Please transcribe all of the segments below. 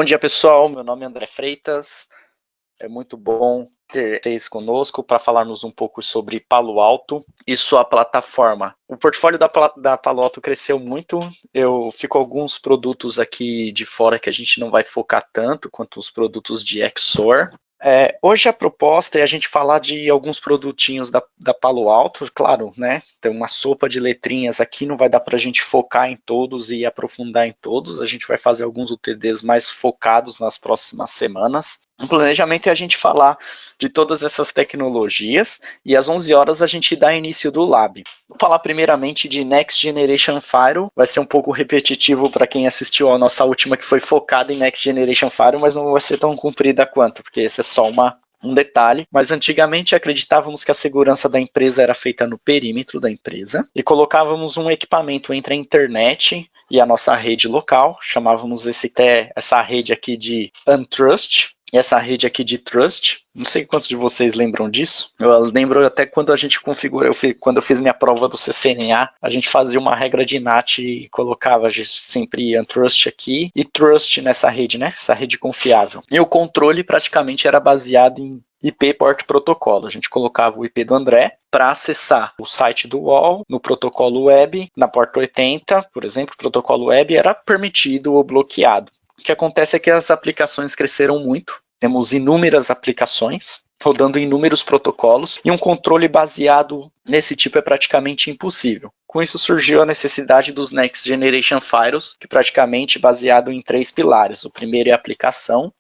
Bom dia, pessoal. Meu nome é André Freitas. É muito bom ter vocês conosco para falarmos um pouco sobre Palo Alto e sua plataforma. O portfólio da Palo Alto cresceu muito. Ficou alguns produtos aqui de fora que a gente não vai focar tanto quanto os produtos de XOR. Hoje a proposta é a gente falar de alguns produtinhos da Palo Alto, claro, né? Tem uma sopa de letrinhas aqui, não vai dar para a gente focar em todos e aprofundar em todos. A gente vai fazer alguns UTDs mais focados nas próximas semanas. O planejamento é a gente falar de todas essas tecnologias e às 11 horas a gente dá início do Lab. Vou falar primeiramente de Next Generation Firewall, vai ser um pouco repetitivo para quem assistiu a nossa última que foi focada em Next Generation Firewall, mas não vai ser tão comprida quanto, porque esse é só um detalhe, mas antigamente acreditávamos que a segurança da empresa era feita no perímetro da empresa e colocávamos um equipamento entre a internet e a nossa rede local, chamávamos essa rede aqui de Untrust, e essa rede aqui de Trust. Não sei quantos de vocês lembram disso. Eu lembro até quando a gente configurou, quando eu fiz minha prova do CCNA, a gente fazia uma regra de NAT e colocava sempre Untrust aqui e Trust nessa rede, né? Essa rede confiável. E o controle praticamente era baseado em IP Port Protocolo. A gente colocava o IP do André para acessar o site do UOL no protocolo web, na porta 80, por exemplo, o protocolo web era permitido ou bloqueado. O que acontece é que as aplicações cresceram muito, temos inúmeras aplicações, rodando inúmeros protocolos, e um controle baseado nesse tipo é praticamente impossível. Com isso surgiu a necessidade dos Next Generation Firewalls, que praticamente baseado em 3 pilares. O primeiro é a aplicação,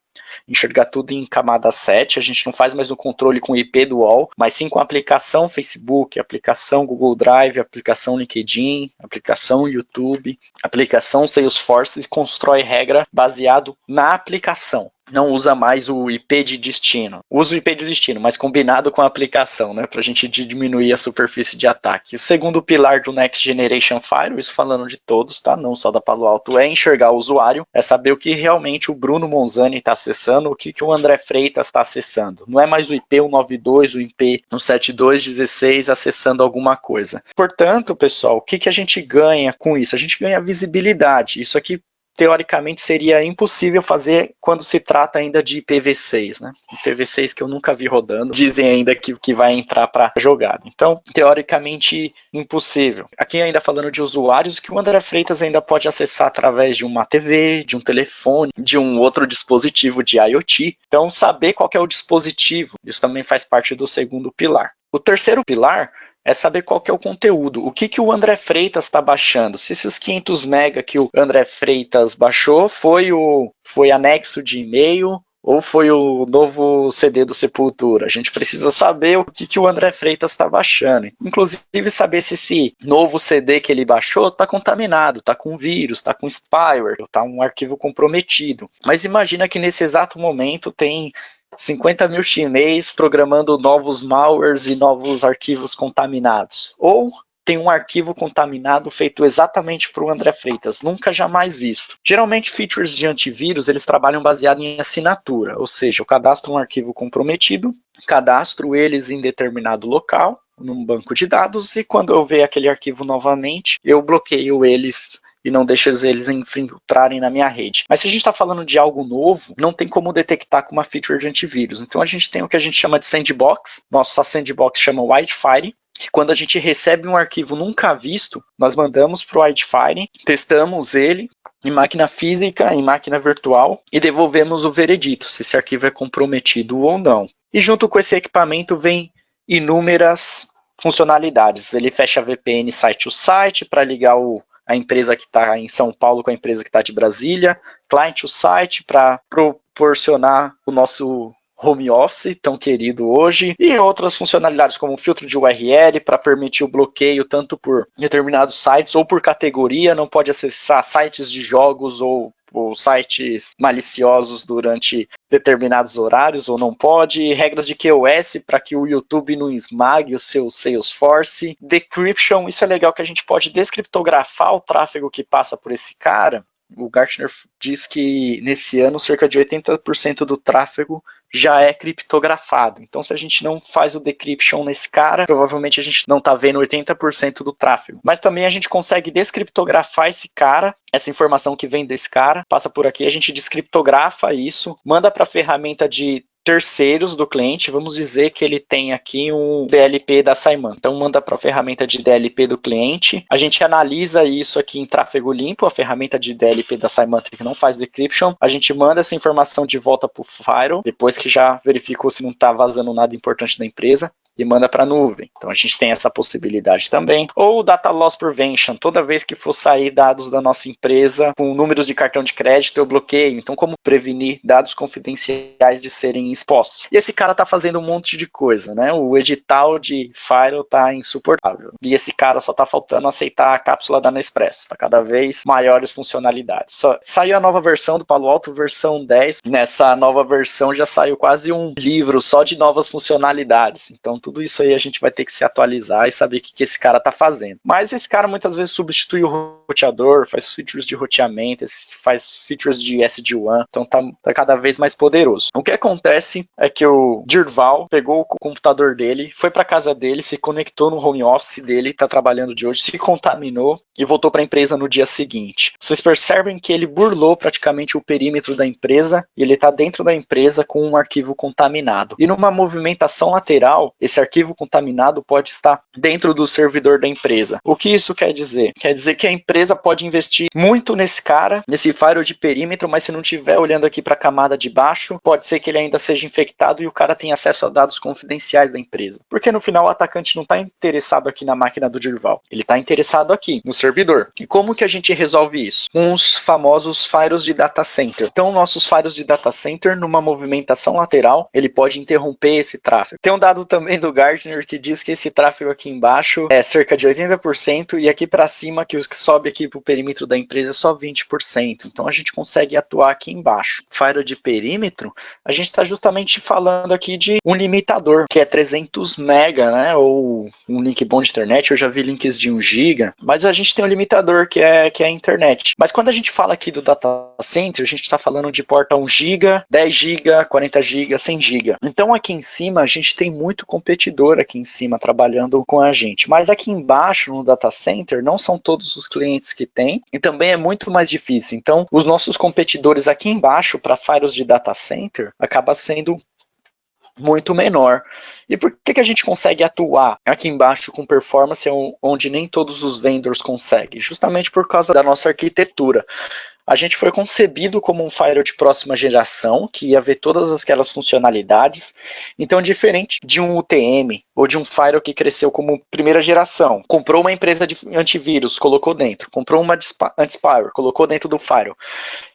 enxergar tudo em camada 7, a gente não faz mais o controle com o IP do UOL, mas sim com a aplicação Facebook, aplicação Google Drive, aplicação LinkedIn, aplicação YouTube, aplicação Salesforce, e constrói regra baseado na aplicação. Não usa mais o IP de destino. Usa o IP de destino, mas combinado com a aplicação, né, para a gente diminuir a superfície de ataque. O segundo pilar do Next Generation Firewall, isso falando de todos, tá? Não só da Palo Alto, é enxergar o usuário, é saber o que realmente o Bruno Monzani está acessando, o que o André Freitas está acessando. Não é mais o IP 192, o IP 172.16 acessando alguma coisa. Portanto, pessoal, o que a gente ganha com isso? A gente ganha visibilidade. Isso aqui teoricamente seria impossível fazer quando se trata ainda de IPv6, né? IPv6 que eu nunca vi rodando, dizem ainda que vai entrar para jogada. Então, teoricamente impossível. Aqui ainda falando de usuários, que o André Freitas ainda pode acessar através de uma TV, de um telefone, de um outro dispositivo de IoT. Então, saber qual que é o dispositivo, isso também faz parte do segundo pilar. O terceiro pilar é saber qual que é o conteúdo, o que o André Freitas está baixando. Se esses 500 MB que o André Freitas baixou foi anexo de e-mail ou foi o novo CD do Sepultura. A gente precisa saber o que o André Freitas está baixando. Inclusive saber se esse novo CD que ele baixou está contaminado, está com vírus, está com spyware, está um arquivo comprometido. Mas imagina que nesse exato momento tem 50 mil chineses programando novos malwares e novos arquivos contaminados. Ou tem um arquivo contaminado feito exatamente para o André Freitas, nunca jamais visto. Geralmente features de antivírus, eles trabalham baseado em assinatura, ou seja, eu cadastro um arquivo comprometido, cadastro eles em determinado local, num banco de dados, e quando eu ver aquele arquivo novamente, eu bloqueio eles e não deixo eles infiltrarem na minha rede. Mas se a gente está falando de algo novo, não tem como detectar com uma feature de antivírus. Então a gente tem o que a gente chama de sandbox, nossa sandbox chama Wildfire, que quando a gente recebe um arquivo nunca visto, nós mandamos para o Wildfire, testamos ele em máquina física, em máquina virtual, e devolvemos o veredito, se esse arquivo é comprometido ou não. E junto com esse equipamento vem inúmeras funcionalidades. Ele fecha VPN site-to-site para ligar a empresa que está em São Paulo com a empresa que está de Brasília, client-to-site para proporcionar o nosso home office, tão querido hoje, e outras funcionalidades como filtro de URL para permitir o bloqueio tanto por determinados sites ou por categoria, não pode acessar sites de jogos ou sites maliciosos durante determinados horários ou não pode, regras de QoS para que o YouTube não esmague o seu Salesforce, decryption, isso é legal que a gente pode descriptografar o tráfego que passa por esse cara O Gartner diz que nesse ano cerca de 80% do tráfego já é criptografado. Então, se a gente não faz o decryption nesse cara, provavelmente a gente não está vendo 80% do tráfego. Mas também a gente consegue descriptografar esse cara, essa informação que vem desse cara, passa por aqui, a gente descriptografa isso, manda para a ferramenta de terceiros do cliente, vamos dizer que ele tem aqui um DLP da Saiman. Então manda para a ferramenta de DLP do cliente, a gente analisa isso aqui em tráfego limpo, a ferramenta de DLP da Symantec não faz decryption, a gente manda essa informação de volta para o firewall, depois que já verificou se não está vazando nada importante da empresa, e manda para a nuvem. Então a gente tem essa possibilidade também. Ou Data Loss Prevention, toda vez que for sair dados da nossa empresa com números de cartão de crédito, eu bloqueio. Então como prevenir dados confidenciais de serem expostos? E esse cara tá fazendo um monte de coisa, né? O edital de Firewall tá insuportável. E esse cara só tá faltando aceitar a cápsula da Nespresso. Tá cada vez maiores funcionalidades. Saiu a nova versão do Palo Alto, versão 10. Nessa nova versão já saiu quase um livro só de novas funcionalidades. Então tudo isso aí a gente vai ter que se atualizar e saber o que esse cara tá fazendo. Mas esse cara muitas vezes substitui o roteador, faz features de roteamento, faz features de SD-WAN, então tá cada vez mais poderoso. O que acontece é que o Dirval pegou o computador dele, foi para casa dele, se conectou no home office dele, tá trabalhando de hoje, se contaminou e voltou para a empresa no dia seguinte. Vocês percebem que ele burlou praticamente o perímetro da empresa e ele tá dentro da empresa com um arquivo contaminado. E numa movimentação lateral, esse arquivo contaminado pode estar dentro do servidor da empresa. O que isso quer dizer? Quer dizer que a empresa pode investir muito nesse cara, nesse firewall de perímetro, mas se não estiver olhando aqui para a camada de baixo, pode ser que ele ainda seja infectado e o cara tenha acesso a dados confidenciais da empresa. Porque no final o atacante não está interessado aqui na máquina do Dirval, ele está interessado aqui no servidor. E como que a gente resolve isso? Com os famosos firewalls de data center. Então nossos firewalls de data center, numa movimentação lateral, ele pode interromper esse tráfego. Tem um dado também do Gartner que diz que esse tráfego aqui embaixo é cerca de 80% e aqui para cima, que os que sobe aqui para o perímetro da empresa é só 20%. Então a gente consegue atuar aqui embaixo. Firewall de perímetro, a gente está justamente falando aqui de um limitador, que é 300 mega, né? Ou um link bom de internet, eu já vi links de 1 giga, mas a gente tem um limitador que é a internet. Mas quando a gente fala aqui do data center, a gente está falando de porta 1 giga, 10 giga, 40 giga, 100 giga. Então aqui em cima a gente tem muito competidor aqui em cima trabalhando com a gente. Mas aqui embaixo no data center não são todos os clientes que tem e também é muito mais difícil. Então os nossos competidores aqui embaixo para firewalls de data center acaba sendo muito menor. E por que a gente consegue atuar aqui embaixo com performance onde nem todos os vendors conseguem? Justamente por causa da nossa arquitetura. A gente foi concebido como um firewall de próxima geração, que ia ver todas aquelas funcionalidades. Então, diferente de um UTM ou de um firewall que cresceu como primeira geração, comprou uma empresa de antivírus, colocou dentro, comprou uma anti-spyware, colocou dentro do firewall,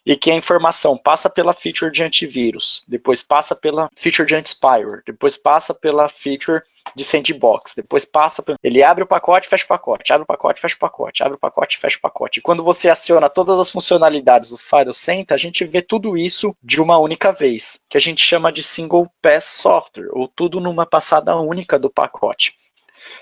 e que a informação passa pela feature de antivírus, depois passa pela feature de anti-spyware, depois passa pela feature de sandbox, depois passa ele abre o pacote, fecha o pacote, abre o pacote, fecha o pacote, abre o pacote, fecha o pacote. E quando você aciona todas as funcionalidades do Firewall Center, a gente vê tudo isso de uma única vez, que a gente chama de Single Pass Software, ou tudo numa passada única do pacote.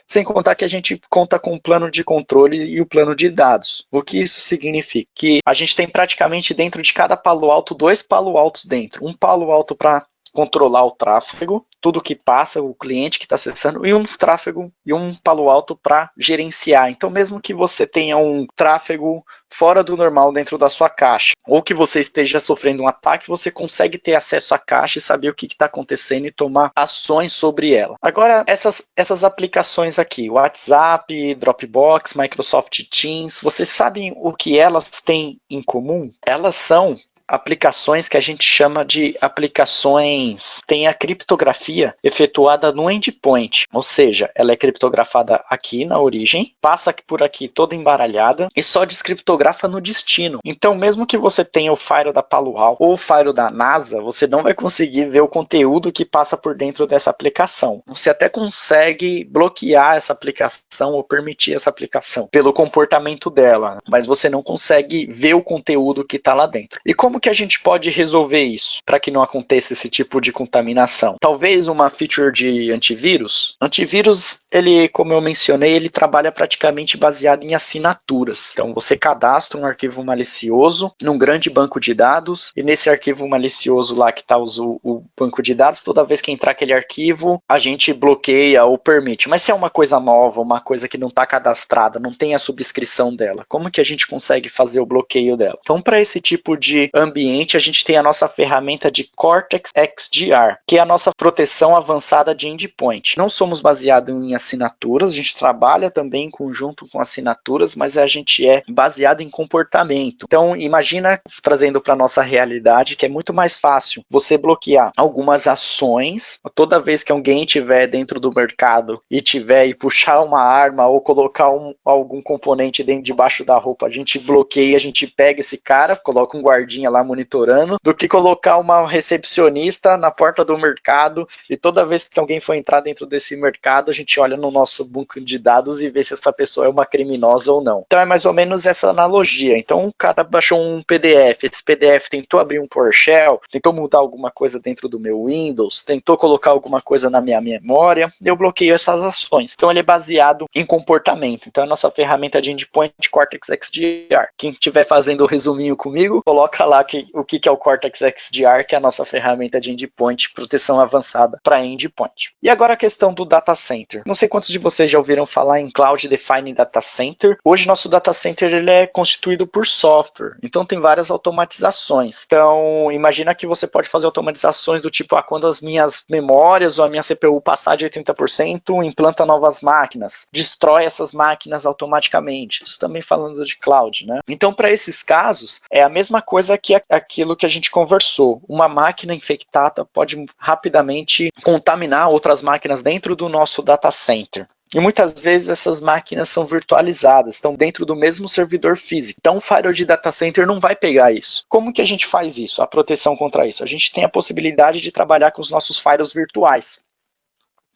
Sem contar que a gente conta com o plano de controle e o plano de dados. O que isso significa? Que a gente tem praticamente dentro de cada Palo Alto, 2 Palo Altos dentro. Um Palo Alto para controlar o tráfego, tudo que passa, o cliente que está acessando, e um tráfego e um Palo Alto para gerenciar. Então, mesmo que você tenha um tráfego fora do normal dentro da sua caixa, ou que você esteja sofrendo um ataque, você consegue ter acesso à caixa e saber o que está acontecendo e tomar ações sobre ela. Agora, essas aplicações aqui, WhatsApp, Dropbox, Microsoft Teams, vocês sabem o que elas têm em comum? Elas são aplicações que a gente chama de aplicações, tem a criptografia efetuada no endpoint, ou seja, ela é criptografada aqui na origem, passa por aqui toda embaralhada e só descriptografa no destino. Então, mesmo que você tenha o firewall da Palo Alto ou o firewall da NASA, você não vai conseguir ver o conteúdo que passa por dentro dessa aplicação. Você até consegue bloquear essa aplicação ou permitir essa aplicação pelo comportamento dela, mas você não consegue ver o conteúdo que está lá dentro. E como como que a gente pode resolver isso para que não aconteça esse tipo de contaminação? Talvez uma feature de antivírus? Antivírus, ele, como eu mencionei, ele trabalha praticamente baseado em assinaturas. Então, você cadastra um arquivo malicioso num grande banco de dados, e nesse arquivo malicioso lá que está o banco de dados, toda vez que entrar aquele arquivo, a gente bloqueia ou permite. Mas se é uma coisa nova, uma coisa que não está cadastrada, não tem a subscrição dela, como que a gente consegue fazer o bloqueio dela? Então, para esse tipo de ambiente, a gente tem a nossa ferramenta de Cortex XDR, que é a nossa proteção avançada de endpoint. Não somos baseados em assinaturas, a gente trabalha também em conjunto com assinaturas, mas a gente é baseado em comportamento. Então, imagina, trazendo para a nossa realidade, que é muito mais fácil você bloquear algumas ações, toda vez que alguém estiver dentro do mercado e tiver e puxar uma arma ou colocar algum componente dentro debaixo da roupa, a gente bloqueia, a gente pega esse cara, coloca um guardinha lá monitorando, do que colocar uma recepcionista na porta do mercado e toda vez que alguém for entrar dentro desse mercado, a gente olha no nosso banco de dados e vê se essa pessoa é uma criminosa ou não. Então é mais ou menos essa analogia. Então o cara baixou um PDF, esse PDF tentou abrir um PowerShell, tentou mudar alguma coisa dentro do meu Windows, tentou colocar alguma coisa na minha memória, eu bloqueio essas ações. Então ele é baseado em comportamento. Então a nossa ferramenta de endpoint Cortex XDR. Quem estiver fazendo o resuminho comigo, coloca lá o que é o Cortex XDR, que é a nossa ferramenta de endpoint, proteção avançada para endpoint. E agora a questão do data center. Não sei quantos de vocês já ouviram falar em Cloud Defined Data Center. Hoje nosso data center ele é constituído por software, então tem várias automatizações. Então imagina que você pode fazer automatizações do tipo, quando as minhas memórias ou a minha CPU passar de 80%, implanta novas máquinas, destrói essas máquinas automaticamente. Isso também falando de cloud, né? Então para esses casos é a mesma coisa que aquilo que a gente conversou. Uma máquina infectada pode rapidamente contaminar outras máquinas dentro do nosso data center. E muitas vezes essas máquinas são virtualizadas, estão dentro do mesmo servidor físico. Então o firewall de data center não vai pegar isso. Como que a gente faz isso, a proteção contra isso? A gente tem a possibilidade de trabalhar com os nossos firewalls virtuais,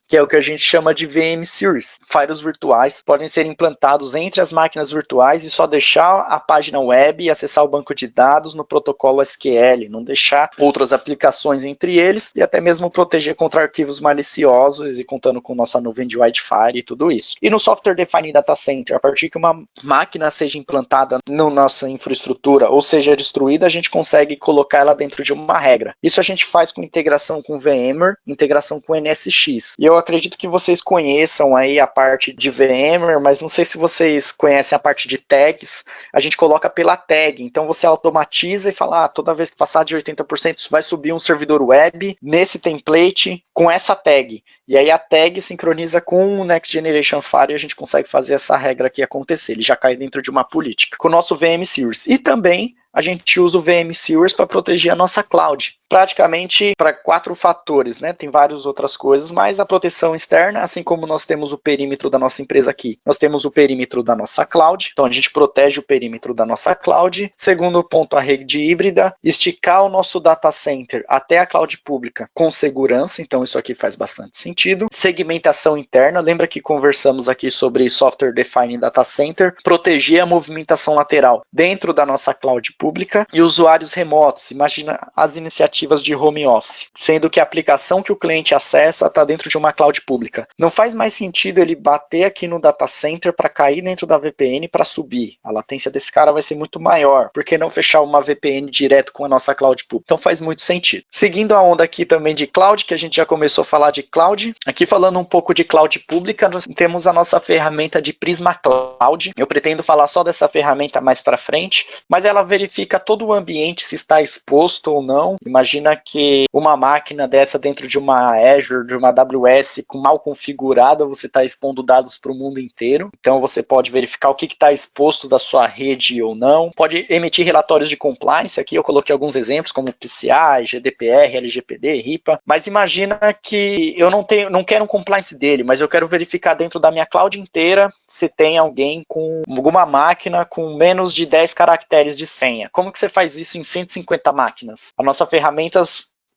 que é o que a gente chama de VM Series. Firewalls virtuais podem ser implantados entre as máquinas virtuais e só deixar a página web e acessar o banco de dados no protocolo SQL, não deixar outras aplicações entre eles e até mesmo proteger contra arquivos maliciosos e contando com nossa nuvem de Wildfire e tudo isso. E no Software Defined Data Center, a partir que uma máquina seja implantada na nossa infraestrutura ou seja destruída, a gente consegue colocar ela dentro de uma regra. Isso a gente faz com integração com VMware, integração com NSX. E eu acredito que vocês conheçam aí a parte de VMware, mas não sei se vocês conhecem a parte de tags. A gente coloca pela tag, então você automatiza e fala, toda vez que passar de 80%, isso vai subir um servidor web nesse template com essa tag. E aí a tag sincroniza com o Next Generation Firewall e a gente consegue fazer essa regra aqui acontecer. Ele já cai dentro de uma política. Com o nosso VM Series. E também a gente usa o VM Series para proteger a nossa cloud. Praticamente para 4 fatores, né? Tem várias outras coisas, mas a proteção externa, assim como nós temos o perímetro da nossa empresa aqui, nós temos o perímetro da nossa cloud, então a gente protege o perímetro da nossa cloud. Segundo ponto, a rede híbrida, esticar o nosso data center até a cloud pública com segurança, então isso aqui faz bastante sentido. Segmentação interna, lembra que conversamos aqui sobre Software Defined Data Center, proteger a movimentação lateral dentro da nossa cloud pública e usuários remotos, imagina as iniciativas de home office, sendo que a aplicação que o cliente acessa está dentro de uma cloud pública. Não faz mais sentido ele bater aqui no data center para cair dentro da VPN para subir. A latência desse cara vai ser muito maior. Por que não fechar uma VPN direto com a nossa cloud pública? Então faz muito sentido. Seguindo a onda aqui também de cloud, que a gente já começou a falar de cloud, aqui falando um pouco de cloud pública, nós temos a nossa ferramenta de Prisma Cloud. Eu pretendo falar só dessa ferramenta mais para frente, mas ela verifica todo o ambiente se está exposto ou não. Imagina que uma máquina dessa dentro de uma Azure, de uma AWS mal configurada, você está expondo dados para o mundo inteiro. Então você pode verificar o que está exposto da sua rede ou não. Pode emitir relatórios de compliance. Aqui eu coloquei alguns exemplos como PCI, GDPR, LGPD, RIPA. Mas imagina que eu não quero um compliance dele, mas eu quero verificar dentro da minha cloud inteira se tem alguém com alguma máquina com menos de 10 caracteres de senha. Como que você faz isso em 150 máquinas? A nossa ferramenta,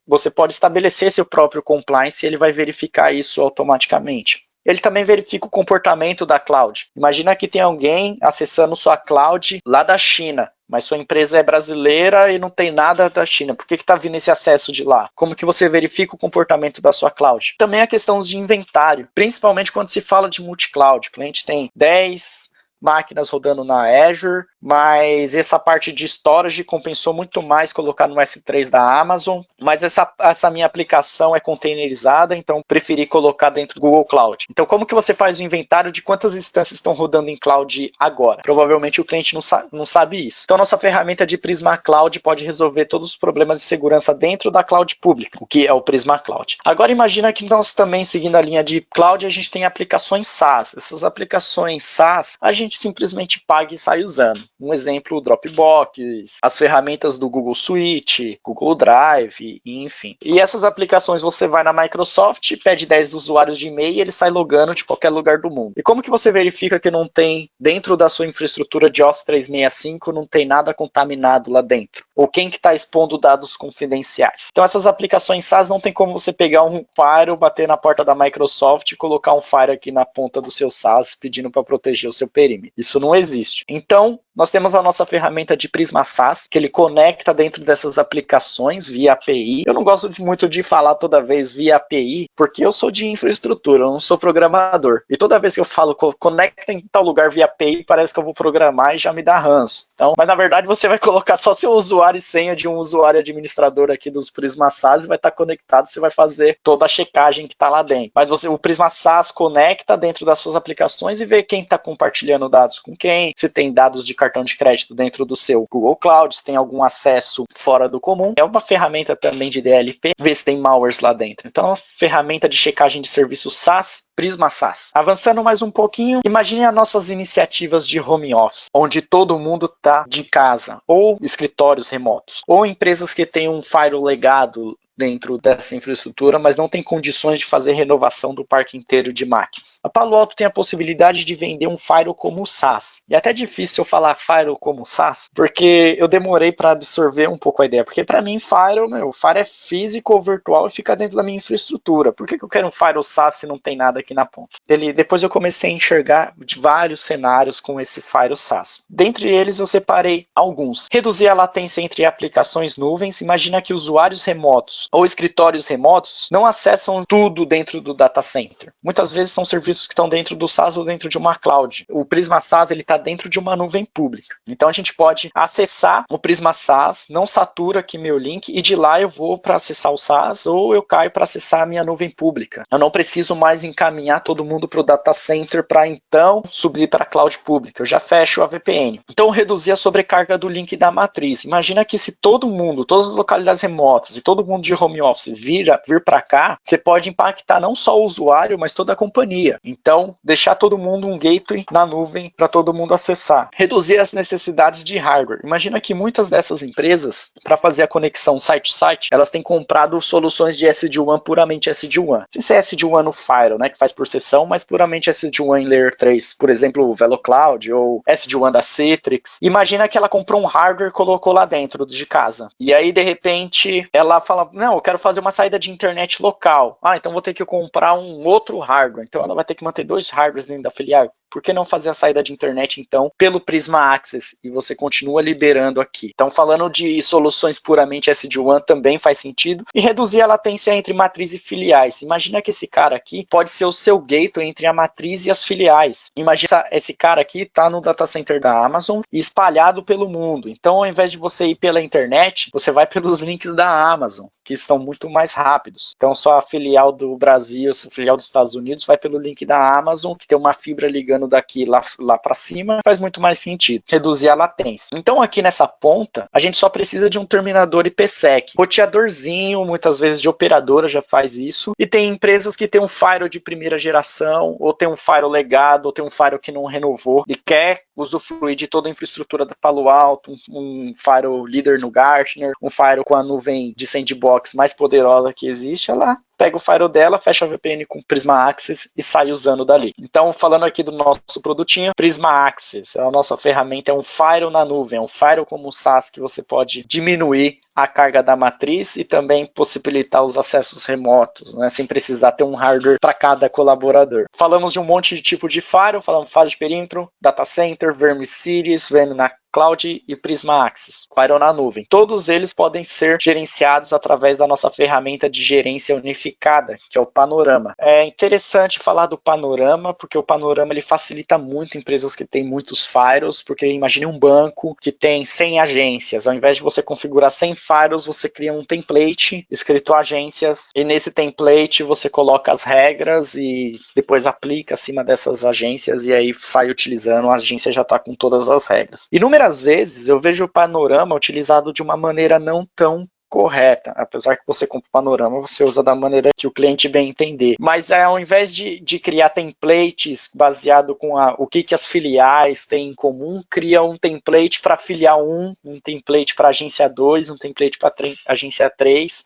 você pode estabelecer seu próprio compliance e ele vai verificar isso automaticamente. Ele também verifica o comportamento da cloud. Imagina que tem alguém acessando sua cloud lá da China. mas sua empresa é brasileira e não tem nada da China. Por que está vindo esse acesso de lá? Como que você verifica o comportamento da sua cloud? Também a questão de inventário, principalmente quando se fala de multi-cloud. O cliente tem 10 máquinas rodando na Azure, mas essa parte de storage compensou muito mais colocar no S3 da Amazon, mas essa minha aplicação é containerizada, então preferi colocar dentro do Google Cloud. Então como que você faz o inventário de quantas instâncias estão rodando em cloud agora? Provavelmente o cliente não sabe isso. Então nossa ferramenta de Prisma Cloud pode resolver todos os problemas de segurança dentro da cloud pública, o que é o Prisma Cloud. Agora imagina que nós também, seguindo a linha de cloud, a gente tem aplicações SaaS. Essas aplicações SaaS, a gente simplesmente paga e sai usando. Um exemplo, o Dropbox, as ferramentas do Google Suite, Google Drive, enfim. E essas aplicações você vai na Microsoft, pede 10 usuários de e-mail e ele sai logando de qualquer lugar do mundo. E como que você verifica que não tem, dentro da sua infraestrutura de Office 365, não tem nada contaminado lá dentro? Ou quem que está expondo dados confidenciais? Então essas aplicações SaaS não tem como você pegar um firewall, bater na porta da Microsoft e colocar um firewall aqui na ponta do seu SaaS pedindo para proteger o seu perímetro. Isso não existe. Então, nós temos a nossa ferramenta de Prisma SaaS, que ele conecta dentro dessas aplicações via API. Eu não gosto muito de falar toda vez via API, porque eu sou de infraestrutura, eu não sou programador. E toda vez que eu falo conecta em tal lugar via API, parece que eu vou programar e já me dá ranço. Então, mas na verdade você vai colocar só seu usuário e senha de um usuário administrador aqui dos Prisma SaaS e vai estar conectado, você vai fazer toda a checagem que está lá dentro. Mas o Prisma SaaS conecta dentro das suas aplicações e vê quem está compartilhando dados com quem, se tem dados de cartão de crédito dentro do seu Google Cloud, se tem algum acesso fora do comum. É uma ferramenta também de DLP, ver se tem malwares lá dentro. Então, é uma ferramenta de checagem de serviço SaaS, Prisma SaaS. Avançando mais um pouquinho, imagine as nossas iniciativas de home office, onde todo mundo está de casa, ou escritórios remotos, ou empresas que têm um firewall legado dentro dessa infraestrutura, mas não tem condições de fazer renovação do parque inteiro de máquinas. A Palo Alto tem a possibilidade de vender um firewall como SaaS. E é até difícil eu falar firewall como SaaS, porque eu demorei para absorver um pouco a ideia. Porque para mim, firewall é físico ou virtual e fica dentro da minha infraestrutura. Por que eu quero um firewall SaaS se não tem nada aqui na ponta? Depois eu comecei a enxergar de vários cenários com esse firewall SaaS. Dentre eles, eu separei alguns. Reduzir a latência entre aplicações nuvens. Imagina que usuários remotos ou escritórios remotos não acessam tudo dentro do data center. Muitas vezes são serviços que estão dentro do SaaS ou dentro de uma cloud. O Prisma SaaS está dentro de uma nuvem pública. Então a gente pode acessar o Prisma SaaS, não satura aqui meu link e de lá eu vou para acessar o SaaS ou eu caio para acessar a minha nuvem pública. Eu não preciso mais encaminhar todo mundo para o data center para então subir para a cloud pública. Eu já fecho a VPN. Então reduzir a sobrecarga do link da matriz. Imagina que se todo mundo, todas as localidades remotas e todo mundo de home office vir para cá, você pode impactar não só o usuário, mas toda a companhia. Então, deixar todo mundo um gateway na nuvem para todo mundo acessar. Reduzir as necessidades de hardware. Imagina que muitas dessas empresas, para fazer a conexão site-to-site, elas têm comprado soluções de SD-WAN puramente SD-WAN. Sem ser SD-WAN no Firewall, né, que faz por sessão, mas puramente SD-WAN em Layer 3. Por exemplo, o VeloCloud ou SD-WAN da Citrix. Imagina que ela comprou um hardware e colocou lá dentro de casa. E aí, de repente, ela fala, não, eu quero fazer uma saída de internet local. Então vou ter que comprar um outro hardware. Então ela vai ter que manter 2 hardwares dentro da filial. Por que não fazer a saída de internet, então, pelo Prisma Access? E você continua liberando aqui. Então, falando de soluções puramente SD-WAN também faz sentido. E reduzir a latência entre matriz e filiais. Imagina que esse cara aqui pode ser o seu gateway entre a matriz e as filiais. Imagina esse cara aqui está no data center da Amazon e espalhado pelo mundo. Então, ao invés de você ir pela internet, você vai pelos links da Amazon, que estão muito mais rápidos. Então, só a filial do Brasil, a filial dos Estados Unidos vai pelo link da Amazon, que tem uma fibra ligando daqui lá para cima, faz muito mais sentido. Reduzir a latência. Então, aqui nessa ponta, a gente só precisa de um terminador IPsec. Roteadorzinho, muitas vezes de operadora já faz isso. E tem empresas que tem um firewall de primeira geração, ou tem um firewall legado, ou tem um firewall que não renovou e quer usufruir de toda a infraestrutura da Palo Alto, um firewall líder no Gartner, um firewall com a nuvem de sandbox mais poderosa que existe, ela pega o firewall dela, fecha a VPN com Prisma Access e sai usando dali. Então, falando aqui do nosso produtinho, Prisma Access, a nossa ferramenta é um firewall na nuvem, é um firewall como o SaaS que você pode diminuir a carga da matriz e também possibilitar os acessos remotos, né, sem precisar ter um hardware para cada colaborador. Falamos de um monte de tipo de firewall, falamos firewall de perímetro, data center, vermicities, VM na Cloud e Prisma Access, Firewall na nuvem. Todos eles podem ser gerenciados através da nossa ferramenta de gerência unificada, que é o Panorama. É interessante falar do Panorama, porque o Panorama ele facilita muito empresas que têm muitos firewalls, porque imagine um banco que tem 100 agências. Ao invés de você configurar 100 firewalls, você cria um template escrito agências, e nesse template você coloca as regras e depois aplica acima dessas agências, e aí sai utilizando, a agência já está com todas as regras. Inúmeras vezes eu vejo o Panorama utilizado de uma maneira não tão correta, apesar que você compra o Panorama, você usa da maneira que o cliente bem entender, mas ao invés de criar templates baseado com o que as filiais têm em comum, cria um template para filial 1, um template para agência 2, um template para agência 3,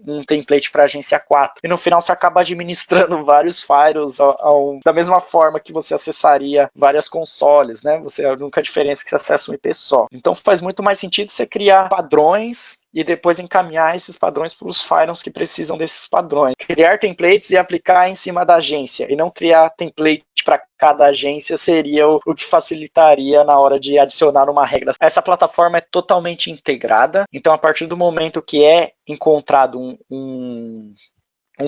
um template para agência 4, e no final você acaba administrando vários firewalls da mesma forma que você acessaria várias consoles, né? A única diferença é que você acessa um IP só. Então faz muito mais sentido você criar padrões e depois encaminhar esses padrões para os firewalls que precisam desses padrões. Criar templates e aplicar em cima da agência, e não criar template para cada agência seria o que facilitaria na hora de adicionar uma regra. Essa plataforma é totalmente integrada, então a partir do momento que é encontrado um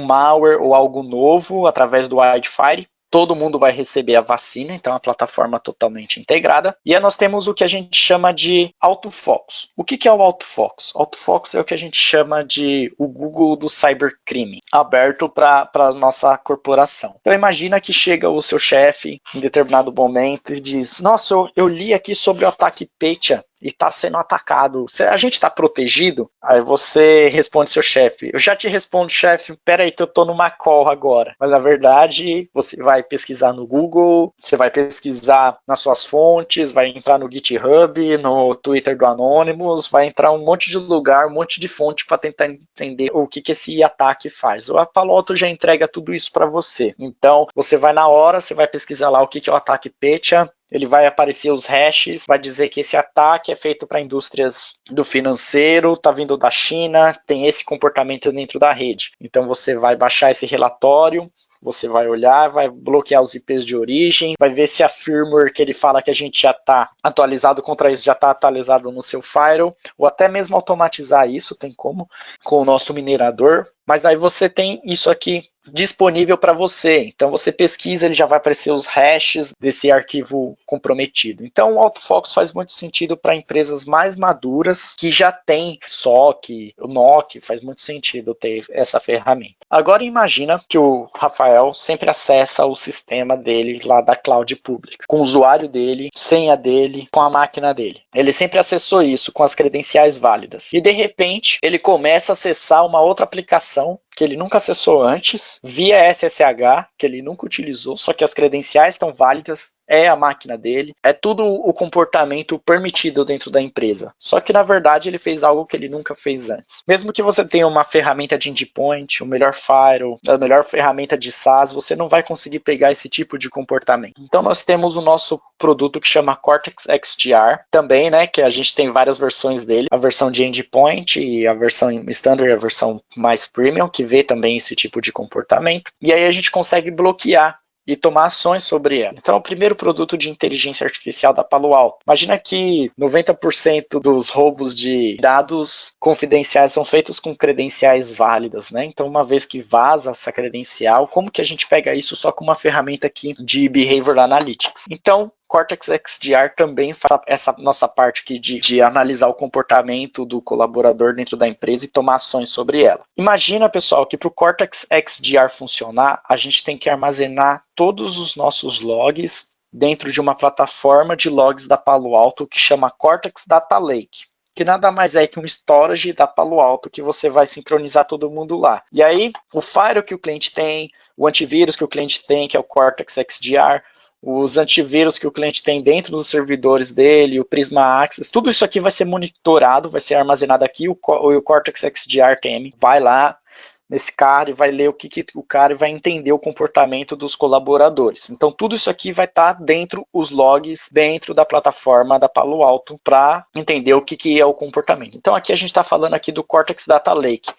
malware ou algo novo através do Wildfire, todo mundo vai receber a vacina, então a plataforma totalmente integrada. E aí nós temos o que a gente chama de AutoFocus. O que é o AutoFocus? AutoFocus é o que a gente chama de o Google do cybercrime, aberto para a nossa corporação. Então imagina que chega o seu chefe em determinado momento e diz: nossa, eu li aqui sobre o ataque Petya e está sendo atacado. A gente está protegido? Aí você responde seu chefe: eu já te respondo, chefe, peraí que eu estou numa call agora. Mas na verdade, você vai pesquisar no Google, você vai pesquisar nas suas fontes, vai entrar no GitHub, no Twitter do Anonymous, vai entrar um monte de lugar, um monte de fonte para tentar entender o que esse ataque faz. O Palo Alto já entrega tudo isso para você. Então, você vai na hora, você vai pesquisar lá o que é o ataque Petya, ele vai aparecer os hashes, vai dizer que esse ataque é feito para indústrias do financeiro, está vindo da China, tem esse comportamento dentro da rede. Então você vai baixar esse relatório, você vai olhar, vai bloquear os IPs de origem, vai ver se a firmware que ele fala que a gente já está atualizado contra isso, já está atualizado no seu firewall, ou até mesmo automatizar isso, tem como, com o nosso minerador. Mas daí você tem isso aqui disponível para você. Então você pesquisa, ele já vai aparecer os hashes desse arquivo comprometido. Então o AutoFocus faz muito sentido para empresas mais maduras que já tem SOC, o NOC, faz muito sentido ter essa ferramenta. Agora imagina que o Rafael sempre acessa o sistema dele lá da cloud pública, com o usuário dele, senha dele, com a máquina dele. Ele sempre acessou isso com as credenciais válidas. E de repente ele começa a acessar uma outra aplicação que ele nunca acessou antes, via SSH, que ele nunca utilizou, só que as credenciais estão válidas, é a máquina dele, é tudo o comportamento permitido dentro da empresa. Só que, na verdade, ele fez algo que ele nunca fez antes. Mesmo que você tenha uma ferramenta de endpoint, o melhor firewall, a melhor ferramenta de SaaS, você não vai conseguir pegar esse tipo de comportamento. Então, nós temos o nosso produto que chama Cortex XDR, também, né, que a gente tem várias versões dele, a versão de endpoint e a versão standard, a versão mais premium, que vê também esse tipo de comportamento. E aí a gente consegue bloquear e tomar ações sobre ela. Então, é o primeiro produto de inteligência artificial da Palo Alto. Imagina que 90% dos roubos de dados confidenciais são feitos com credenciais válidas, né? Então, uma vez que vaza essa credencial, como que a gente pega isso só com uma ferramenta aqui de Behavior Analytics? Então, Cortex XDR também faz essa nossa parte aqui de analisar o comportamento do colaborador dentro da empresa e tomar ações sobre ela. Imagina, pessoal, que para o Cortex XDR funcionar, a gente tem que armazenar todos os nossos logs dentro de uma plataforma de logs da Palo Alto que chama Cortex Data Lake, que nada mais é que um storage da Palo Alto que você vai sincronizar todo mundo lá. E aí, o firewall que o cliente tem, o antivírus que o cliente tem, que é o Cortex XDR, os antivírus que o cliente tem dentro dos servidores dele, o Prisma Access, tudo isso aqui vai ser monitorado, vai ser armazenado aqui, o Cortex XDR TM vai lá nesse cara e vai ler o que o cara vai entender o comportamento dos colaboradores. Então tudo isso aqui vai estar dentro os logs, dentro da plataforma da Palo Alto para entender o que é o comportamento. Então aqui a gente está falando aqui do Cortex Data Lake.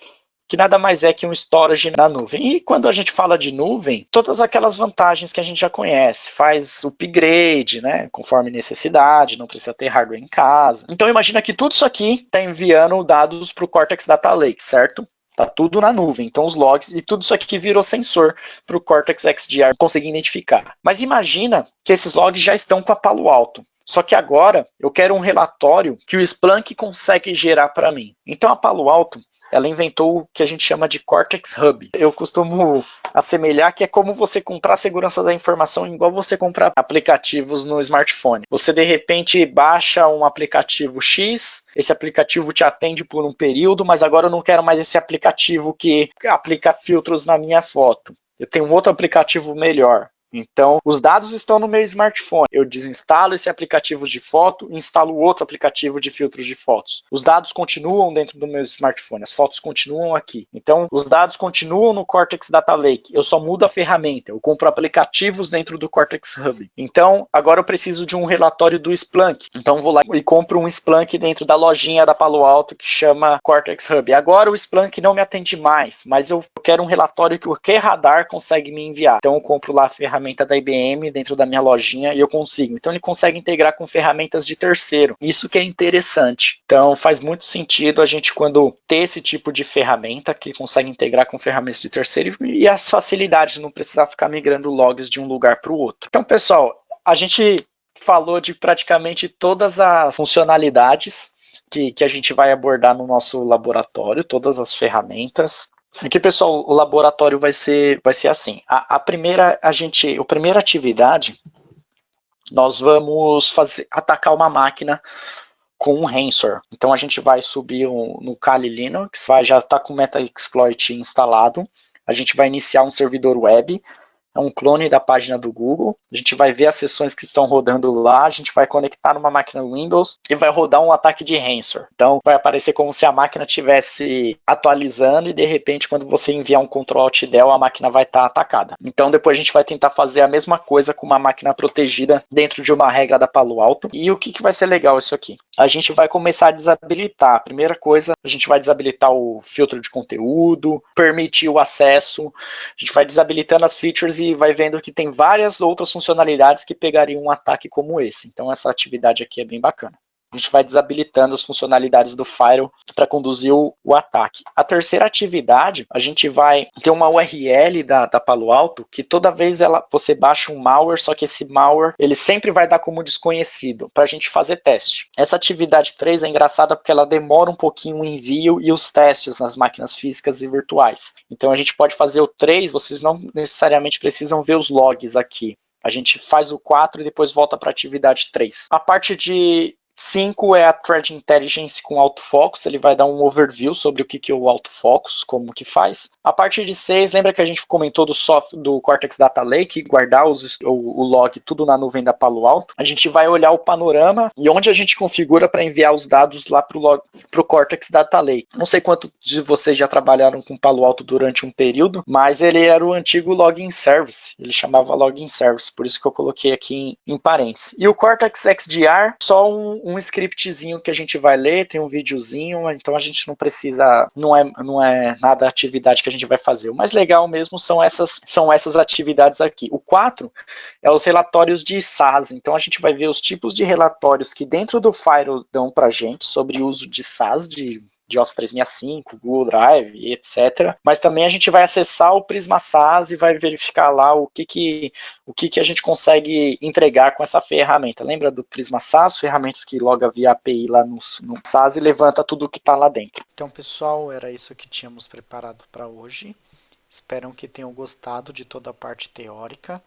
que nada mais é que um storage na nuvem. E quando a gente fala de nuvem, todas aquelas vantagens que a gente já conhece, faz upgrade, né, conforme necessidade, não precisa ter hardware em casa. Então imagina que tudo isso aqui está enviando dados para o Cortex Data Lake, certo? Tá tudo na nuvem, então os logs e tudo isso aqui virou sensor para o Cortex XDR conseguir identificar. Mas imagina que esses logs já estão com a Palo Alto. Só que agora eu quero um relatório que o Splunk consegue gerar para mim. Então a Palo Alto, ela inventou o que a gente chama de Cortex Hub. Eu costumo assemelhar que é como você comprar segurança da informação igual você comprar aplicativos no smartphone. Você de repente baixa um aplicativo X, esse aplicativo te atende por um período, mas agora eu não quero mais esse aplicativo que aplica filtros na minha foto. Eu tenho um outro aplicativo melhor. Então, os dados estão no meu smartphone. Eu desinstalo esse aplicativo de foto e instalo outro aplicativo de filtros de fotos. Os dados continuam dentro do meu smartphone, as fotos continuam aqui. Então, os dados continuam no Cortex Data Lake. Eu só mudo a ferramenta. Eu compro aplicativos dentro do Cortex Hub. Então, agora eu preciso de um relatório do Splunk. Então, vou lá e compro um Splunk dentro da lojinha da Palo Alto que chama Cortex Hub. Agora o Splunk não me atende mais, mas eu quero um relatório que o QRadar consegue me enviar. Então, eu compro lá a ferramenta da IBM dentro da minha lojinha e eu consigo. Então ele consegue integrar com ferramentas de terceiro. Isso que é interessante. Então faz muito sentido a gente quando ter esse tipo de ferramenta que consegue integrar com ferramentas de terceiro e as facilidades, não precisar ficar migrando logs de um lugar para o outro. Então pessoal, a gente falou de praticamente todas as funcionalidades que a gente vai abordar no nosso laboratório, todas as ferramentas. Aqui, pessoal, o laboratório vai ser assim. A primeira atividade, nós vamos atacar uma máquina com um Ransomware. Então a gente vai subir no Kali Linux, já está com o Metaxploit instalado. A gente vai iniciar um servidor web. É um clone da página do Google. A gente vai ver as sessões que estão rodando lá, a gente vai conectar numa máquina Windows e vai rodar um ataque de ransomware. Então vai aparecer como se a máquina estivesse atualizando e de repente quando você enviar um Ctrl Alt Del a máquina vai estar atacada. Então depois a gente vai tentar fazer a mesma coisa com uma máquina protegida dentro de uma regra da Palo Alto. E o que vai ser legal isso aqui? A gente vai começar a desabilitar. A primeira coisa, a gente vai desabilitar o filtro de conteúdo, permitir o acesso, a gente vai desabilitando as features e vai vendo que tem várias outras funcionalidades que pegariam um ataque como esse. Então essa atividade aqui é bem bacana. A gente vai desabilitando as funcionalidades do firewall para conduzir o ataque. A terceira atividade, a gente vai ter uma URL da Palo Alto que toda vez você baixa um malware, só que esse malware ele sempre vai dar como desconhecido para a gente fazer teste. Essa atividade 3 é engraçada porque ela demora um pouquinho o envio e os testes nas máquinas físicas e virtuais. Então a gente pode fazer o 3, vocês não necessariamente precisam ver os logs aqui. A gente faz o 4 e depois volta para a atividade 3. A parte de 5 é a Threat Intelligence com autofocus, ele vai dar um overview sobre o que é o autofocus, como que faz. A partir de 6, lembra que a gente comentou do Cortex Data Lake, guardar o log tudo na nuvem da Palo Alto. A gente vai olhar o panorama e onde a gente configura para enviar os dados lá para o Cortex Data Lake. Não sei quantos de vocês já trabalharam com Palo Alto durante um período, mas ele era o antigo Login Service, ele chamava Login Service, por isso que eu coloquei aqui em parênteses. E o Cortex XDR, só um scriptzinho que a gente vai ler, tem um videozinho, então a gente não precisa, não é nada atividade que a gente vai fazer. O mais legal mesmo são essas atividades aqui. O 4 é os relatórios de SaaS, então a gente vai ver os tipos de relatórios que dentro do Firewall dão para a gente sobre o uso de SaaS, de Office 365, Google Drive, etc. Mas também a gente vai acessar o Prisma SaaS e vai verificar lá o que a gente consegue entregar com essa ferramenta. Lembra do Prisma SaaS, ferramentas que loga via API lá no SaaS e levanta tudo o que está lá dentro. Então, pessoal, era isso que tínhamos preparado para hoje. Espero que tenham gostado de toda a parte teórica.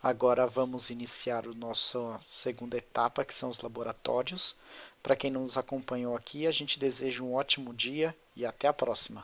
Agora vamos iniciar a nossa segunda etapa, que são os laboratórios. Para quem não nos acompanhou aqui, a gente deseja um ótimo dia e até a próxima.